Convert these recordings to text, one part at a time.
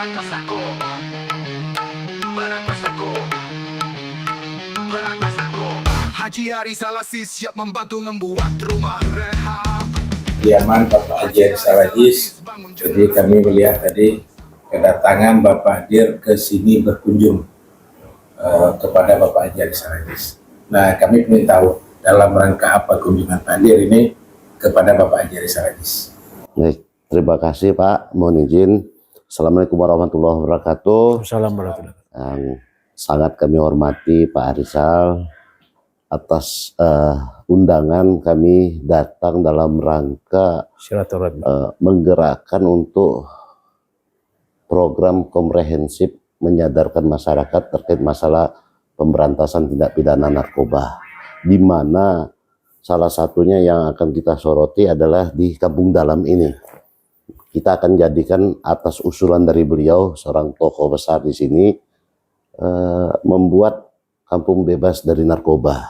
Haji Arizal Aziz siap membantu membuat rumah rehab. Kediaman Bapak Haji Arizal Aziz. Jadi kami melihat tadi kedatangan Bapak Dir ke sini berkunjung kepada Bapak Haji Arizal Aziz. Nah, kami ingin tahu dalam rangka apa kunjungan Pak Dir ini kepada Bapak Haji Arizal Aziz. Baik, terima kasih Pak. Mohon izin. Assalamualaikum warahmatullahi wabarakatuh. Assalamualaikum warahmatullahi wabarakatuh. Yang sangat kami hormati Pak Arizal, atas undangan kami datang dalam rangka Silaturahmi. menggerakkan untuk program komprehensif menyadarkan masyarakat terkait masalah pemberantasan tindak pidana narkoba, di mana salah satunya yang akan kita soroti adalah di Kampung Dalam ini. Kita akan jadikan atas usulan dari beliau, seorang tokoh besar di sini, membuat kampung bebas dari narkoba.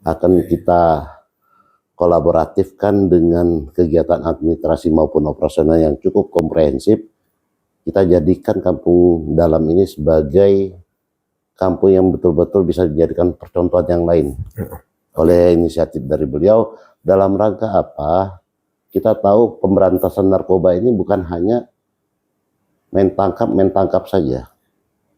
Akan kita kolaboratifkan dengan kegiatan administrasi maupun operasional yang cukup komprehensif. Kita jadikan Kampung Dalam ini sebagai kampung yang betul-betul bisa dijadikan percontohan yang lain. Oleh inisiatif dari beliau, dalam rangka apa? Kita tahu pemberantasan narkoba ini bukan hanya main tangkap saja.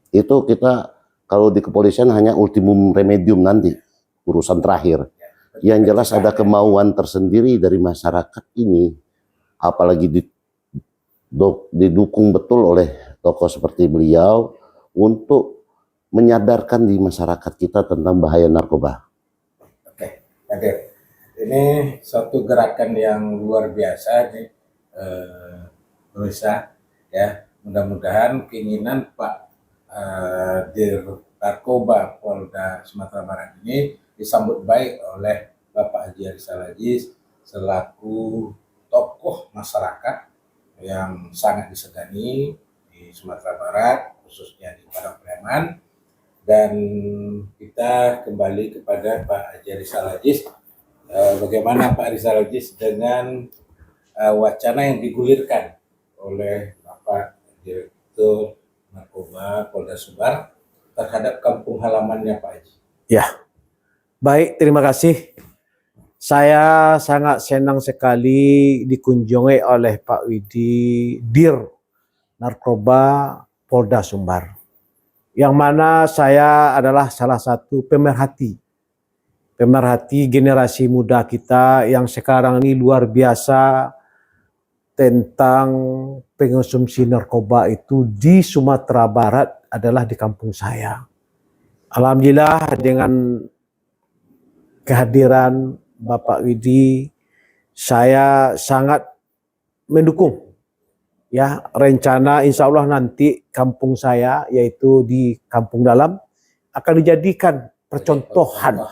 Itu kita kalau di kepolisian hanya ultimum remedium nanti, urusan terakhir. Yang jelas ada kemauan tersendiri dari masyarakat ini, apalagi didukung betul oleh tokoh seperti beliau untuk menyadarkan di masyarakat kita tentang bahaya narkoba. Oke, oke. Ini suatu gerakan yang luar biasa nih, Rusa. Ya, mudah-mudahan keinginan Pak Dir Narkoba Polda Sumatera Barat ini disambut baik oleh Bapak Haji Arizal Aziz selaku tokoh masyarakat yang sangat disegani di Sumatera Barat, khususnya di Padang Preman. Dan kita kembali kepada Pak Haji Arizal Aziz. Bagaimana Pak Arizal Aziz dengan wacana yang digulirkan oleh Bapak Direktur Narkoba Polda Sumbar terhadap kampung halamannya Pak Haji? Ya, baik, terima kasih. Saya sangat senang sekali dikunjungi oleh Pak Widi Dir Narkoba Polda Sumbar, yang mana saya adalah salah satu pemerhati generasi muda kita yang sekarang ini luar biasa tentang pengonsumsi narkoba itu di Sumatera Barat adalah di kampung saya. Alhamdulillah dengan kehadiran Bapak Widi, saya sangat mendukung ya rencana insya Allah nanti kampung saya yaitu di Kampung Dalam akan dijadikan percontohan,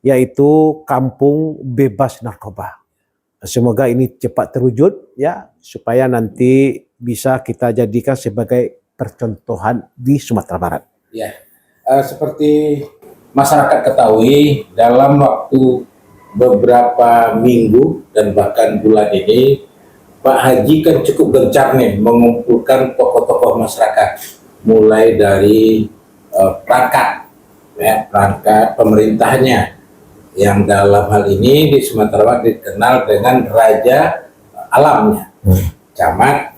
yaitu kampung bebas narkoba. Semoga ini cepat terwujud ya, supaya nanti bisa kita jadikan sebagai percontohan di Sumatera Barat. Ya, seperti masyarakat ketahui, dalam waktu beberapa minggu dan bahkan bulan ini, Pak Haji kan cukup gencar nih mengumpulkan tokoh-tokoh masyarakat, mulai dari perangkat pemerintahnya, yang dalam hal ini di Sumatera Barat dikenal dengan Raja Alamnya, camat,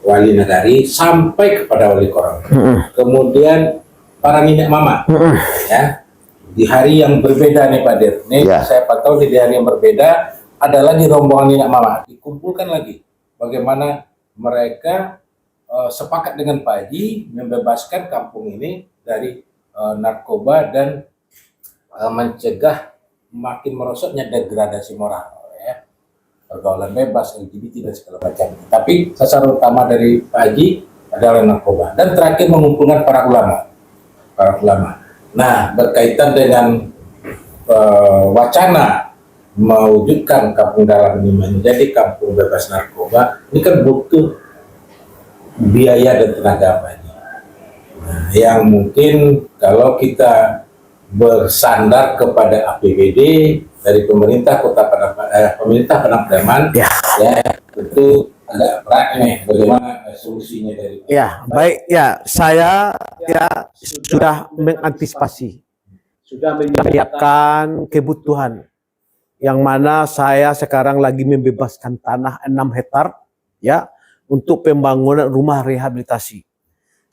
wali nagari, sampai kepada wali koran. Kemudian para nenek mama, ya, di hari yang berbeda nih Pak Dir. Nih saya pantau di hari yang berbeda adalah di rombongan nenek mama dikumpulkan lagi. Bagaimana mereka sepakat dengan Pak Haji membebaskan kampung ini dari narkoba dan mencegah makin merosotnya degradasi moral, ya, pergaulan bebas, LGBT dan segala macam. Tapi sasaran utama dari Pak Haji adalah narkoba, dan terakhir mengumpulkan para ulama. Nah, berkaitan dengan wacana mewujudkan Kampung Dalam ini menjadi kampung bebas narkoba, ini kan butuh biaya dan tenaga Pak Haji. Nah, yang mungkin kalau kita bersandar kepada APBD dari pemerintah Padang Preman, ya tentu agak berat nih, bagaimana solusinya dari Ya, baik ya, saya ya sudah mengantisipasi, sudah menyiapkan kebutuhan yang mana saya sekarang lagi membebaskan tanah 6 hektar ya untuk pembangunan rumah rehabilitasi.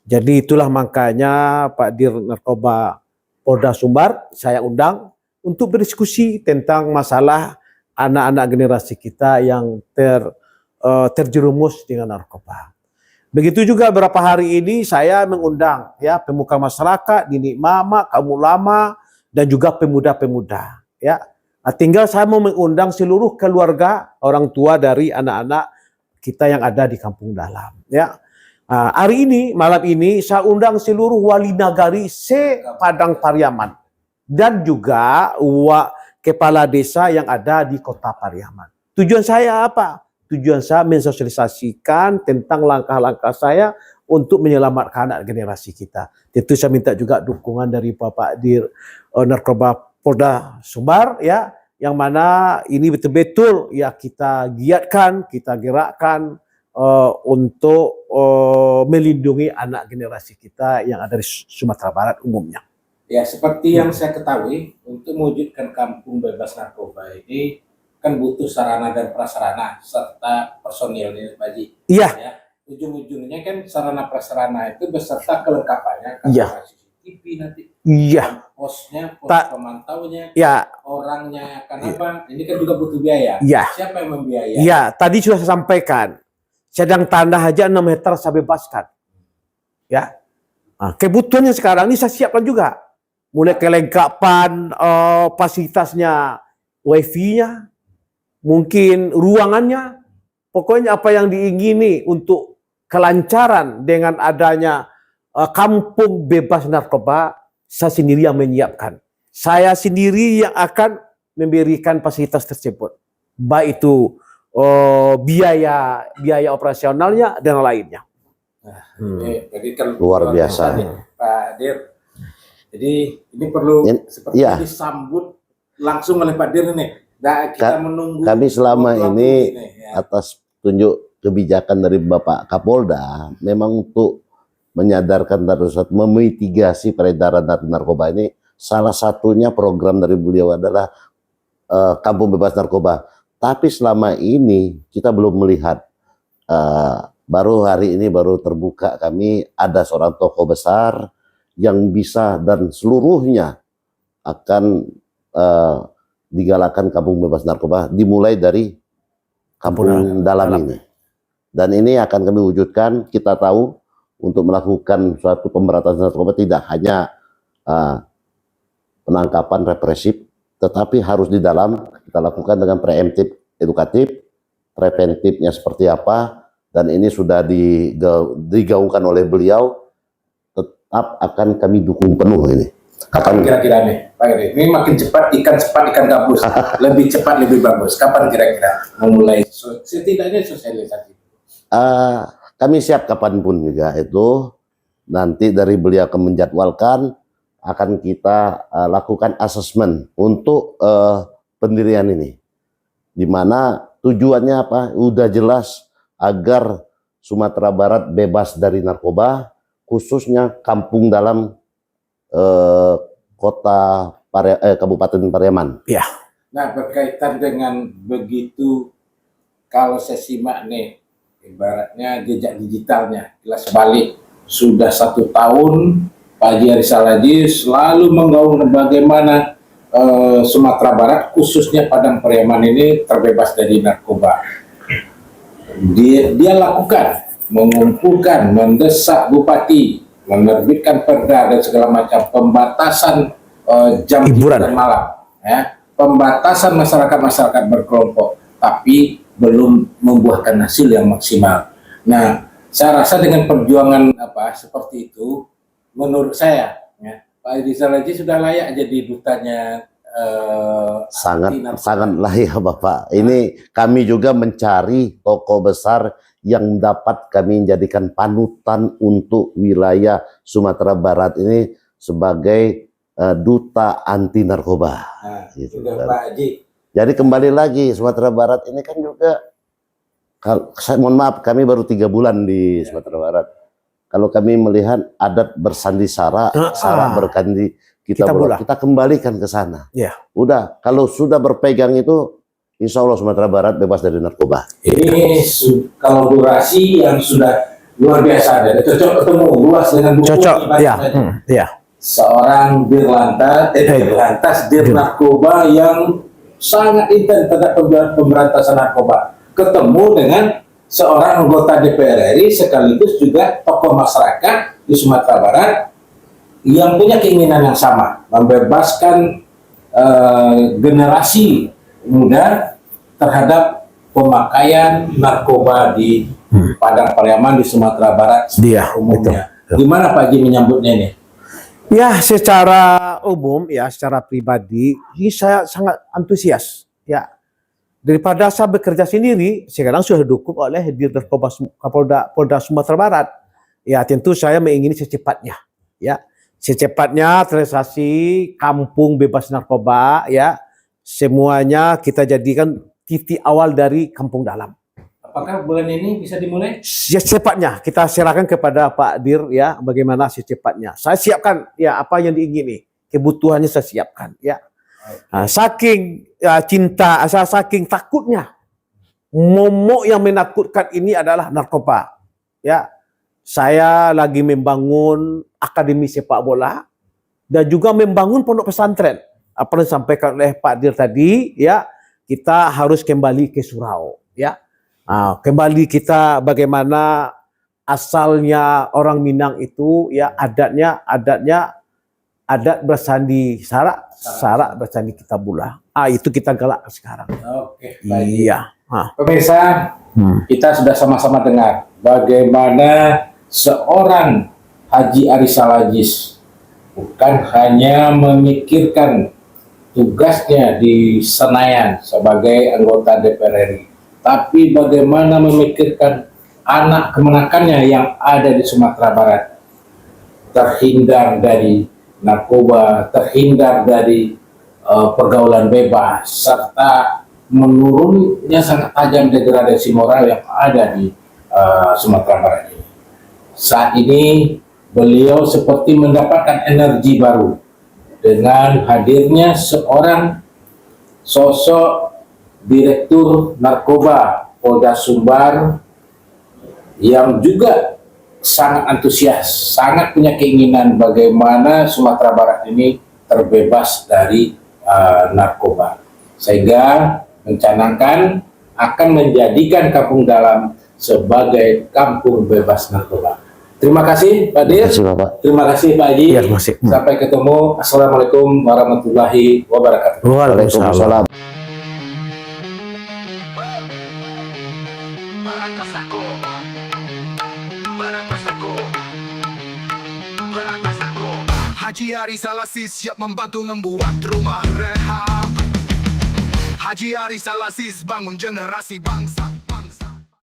Jadi itulah makanya Pak Dir Narkoba Polda Sumbar saya undang untuk berdiskusi tentang masalah anak-anak generasi kita yang terjerumus dengan narkoba. Begitu juga beberapa hari ini saya mengundang ya pemuka masyarakat, didik mama, kaum ulama dan juga pemuda-pemuda ya. Nah, tinggal saya mau mengundang seluruh keluarga orang tua dari anak-anak kita yang ada di kampung dalam ya. Hari ini malam ini saya undang seluruh wali nagari se-Padang Pariaman dan juga kepala desa yang ada di kota Pariaman. Tujuan saya apa? Tujuan saya mensosialisasikan tentang langkah-langkah saya untuk menyelamatkan anak generasi kita. Tentu saya minta juga dukungan dari Bapak Dir Narkoba Polda Sumbar ya, yang mana ini betul-betul ya kita giatkan, kita gerakkan untuk melindungi anak generasi kita yang ada di Sumatera Barat umumnya. Ya, seperti yang saya ketahui, untuk mewujudkan kampung bebas narkoba ini kan butuh sarana dan prasarana serta personil nih Pak Haji. Iya. Ya, ujung-ujungnya kan sarana prasarana itu beserta kelengkapannya, Iya. CCTV nanti, Iya. posnya, pos pemantaunya, ya, orangnya akan apa? Ini kan juga butuh biaya. Iya. Siapa yang membiayai? Iya, tadi sudah saya sampaikan. Sedang tanah aja 6 hektar saya bebaskan. Ya. Nah, kebutuhannya sekarang ini saya siapkan juga. Mulai kelengkapan fasilitasnya, wifi-nya, mungkin ruangannya, pokoknya apa yang diingini untuk kelancaran dengan adanya kampung bebas narkoba, saya sendiri yang menyiapkan. Saya sendiri yang akan memberikan fasilitas tersebut. Baik itu biaya operasionalnya dan lainnya. Jadi kan Luar biasa. Pak Dir. Jadi ini perlu seperti disambut langsung oleh Pak Dir nih. Nah, kita menunggu. Kami selama ini atas tunjuk kebijakan dari Bapak Kapolda memang untuk menyadarkan terus memitigasi peredaran narkoba ini, salah satunya program dari beliau adalah kampung bebas narkoba. Tapi selama ini kita belum melihat, baru hari ini baru terbuka, kami ada seorang tokoh besar yang bisa dan seluruhnya akan digalakan kampung bebas narkoba dimulai dari kampung dalam ini. Dan ini akan kami wujudkan. Kita tahu untuk melakukan suatu pemberantasan narkoba tidak hanya penangkapan represif, tetapi harus di dalam kita lakukan dengan preemptif, edukatif, preventifnya seperti apa, dan ini sudah digaungkan oleh beliau, tetap akan kami dukung penuh ini. Kapan kira-kira nih, Pak Gede? Ini makin cepat ikan gabus, lebih cepat lebih bagus. Kapan kira-kira memulai setidaknya sosialisasi? Kami siap kapanpun juga itu. Nanti dari beliau akan menjadwalkan, akan kita lakukan asesmen untuk pendirian ini. Dimana tujuannya apa? Udah jelas agar Sumatera Barat bebas dari narkoba, khususnya kampung dalam Kabupaten Pariaman. Ya. Nah, berkaitan dengan begitu, kalau saya simak nih, ibaratnya jejak digitalnya, jelas balik sudah 1 tahun Pak Haji Arizal Haji selalu menggaung bagaimana Sumatera Barat, khususnya Padang Pariaman ini terbebas dari narkoba. Dia lakukan, mengumpulkan, mendesak bupati, menerbitkan perda dan segala macam, pembatasan jam hiburan dan malam, ya, pembatasan masyarakat berkelompok, tapi belum membuahkan hasil yang maksimal. Nah, saya rasa dengan perjuangan seperti itu, menurut saya, ya, Pak Arizal Haji sudah layak jadi dutanya. Sangat layak Bapak. Ini kami juga mencari tokoh besar yang dapat kami jadikan panutan untuk wilayah Sumatera Barat ini sebagai duta anti narkoba. Nah, gitu, Pak Haji. Jadi kembali lagi Sumatera Barat ini kan juga saya mohon maaf, kami baru 3 bulan di Sumatera Barat. Kalau kami melihat adat bersandi sara, sara berkandi kita bola, kita kembalikan ke sana. Ya. Udah, kalau sudah berpegang itu, insya Allah Sumatera Barat bebas dari narkoba. Ini kolaborasi yang sudah luar biasa, dan cocok ketemu luas dengan buku. Cocok, ya. Ya. Seorang dirlantas narkoba yang sangat intens terhadap pemberantasan narkoba, ketemu dengan seorang anggota DPR RI sekaligus juga tokoh masyarakat di Sumatera Barat yang punya keinginan yang sama, membebaskan generasi muda terhadap pemakaian narkoba di Padang Pariaman di Sumatera Barat umumnya. Gimana Pak Haji menyambutnya ini? Ya, secara umum, ya, secara pribadi, ini saya sangat antusias. Ya, daripada saya bekerja sendiri, sekarang sudah didukung oleh Dirjen Polda Sumatera Barat. Ya, tentu saya mengingini secepatnya. Ya, secepatnya terrealisasi kampung bebas narkoba. Ya, semuanya kita jadikan titik awal dari kampung dalam. Apakah bulan ini bisa dimulai? Secepatnya kita serahkan kepada Pak Dir, ya, bagaimana secepatnya. Saya siapkan ya apa yang diingini, kebutuhannya saya siapkan, ya. Nah, saking cinta, saking takutnya, momok yang menakutkan ini adalah narkoba. Ya, saya lagi membangun akademi sepak bola dan juga membangun pondok pesantren. Apa yang disampaikan oleh Pak Dir tadi, ya, kita harus kembali ke surau, ya. Kembali kita bagaimana asalnya orang Minang itu, ya, adat bersandi sara, sara bersandi kitabullah. Itu kita galak sekarang. Oke, baik. Iya. Pemirsa, kita sudah sama-sama dengar bagaimana seorang Haji Ari Salajis bukan hanya memikirkan tugasnya di Senayan sebagai anggota DPR RI, tapi bagaimana memikirkan anak kemenakannya yang ada di Sumatera Barat terhindar dari narkoba, terhindar dari pergaulan bebas, serta menurunnya sangat tajam degradasi moral yang ada di Sumatera Barat ini. Saat ini beliau seperti mendapatkan energi baru dengan hadirnya seorang sosok Direktur Narkoba Polda Sumbar yang juga sangat antusias, sangat punya keinginan bagaimana Sumatera Barat ini terbebas dari narkoba, sehingga mencanangkan akan menjadikan Kampung Dalam sebagai kampung bebas narkoba. Terima kasih Pak Dir. Terima kasih Pak Haji. Ya, sampai ketemu. Assalamualaikum warahmatullahi wabarakatuh. Waalaikumsalam. Haji Ari Salajis siap membantu membuat rumah rehab. Haji Ari Salajis bangun generasi bangsa.